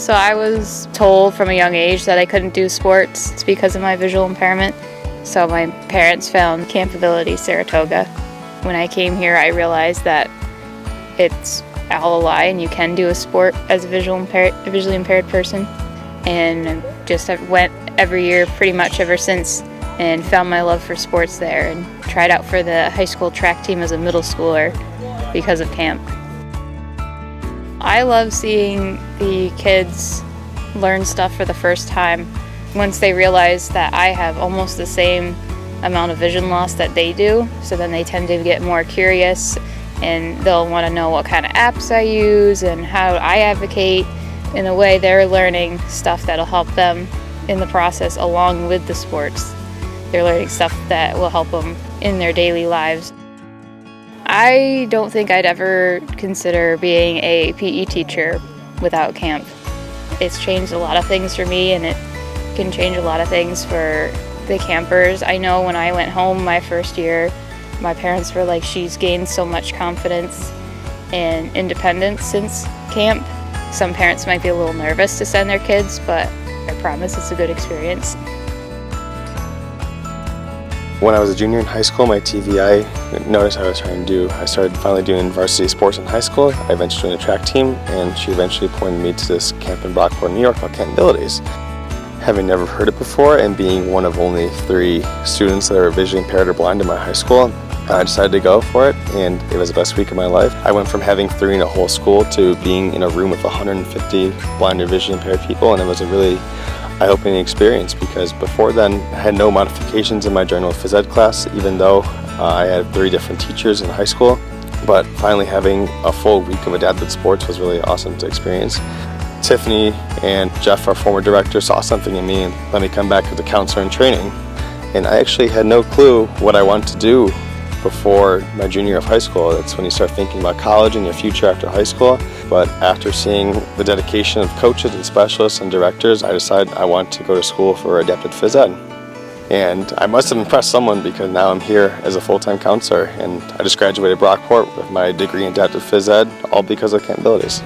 So I was told from a young age that I couldn't do sports. It's because of my visual impairment. So my parents found Camp Abilities Saratoga. When I came here, I realized that it's all a lie and you can do a sport as a visually impaired person. And just went every year pretty much ever since, and found my love for sports there, and tried out for the high school track team as a middle schooler because of camp. I love seeing the kids learn stuff for the first time. Once they realize that I have almost the same amount of vision loss that they do, so then they tend to get more curious and they'll want to know what kind of apps I use and how I advocate. In a way, they're learning stuff that'll help them in the process along with the sports. They're learning stuff that will help them in their daily lives. I don't think I'd ever consider being a PE teacher without camp. It's changed a lot of things for me, and it can change a lot of things for the campers. I know when I went home my first year, my parents were like, she's gained so much confidence and independence since camp. Some parents might be a little nervous to send their kids, but I promise it's a good experience. When I was a junior in high school, my TV, I noticed I was trying to do. I started finally doing varsity sports in high school. I eventually joined a track team, and she eventually pointed me to this camp in Brockport, New York called Camp Abilities. Having never heard it before and being one of only 3 students that are visually impaired or blind in my high school, I decided to go for it, and it was the best week of my life. I went from having 3 in a whole school to being in a room with 150 blind or visually impaired people, and it was a really eye-opening experience because before then I had no modifications in my general phys ed class, even though I had 3 different teachers in high school. But finally having a full week of adapted sports was really awesome to experience. Tiffany and Jeff, our former director, saw something in me and let me come back as a counselor in training. And I actually had no clue what I wanted to do before my junior year of high school. That's when you start thinking about college and your future after high school. But after seeing the dedication of coaches and specialists and directors, I decided I want to go to school for adapted phys ed. And I must have impressed someone because now I'm here as a full-time counselor, and I just graduated Brockport with my degree in adapted phys ed, all because of Camp Abilities.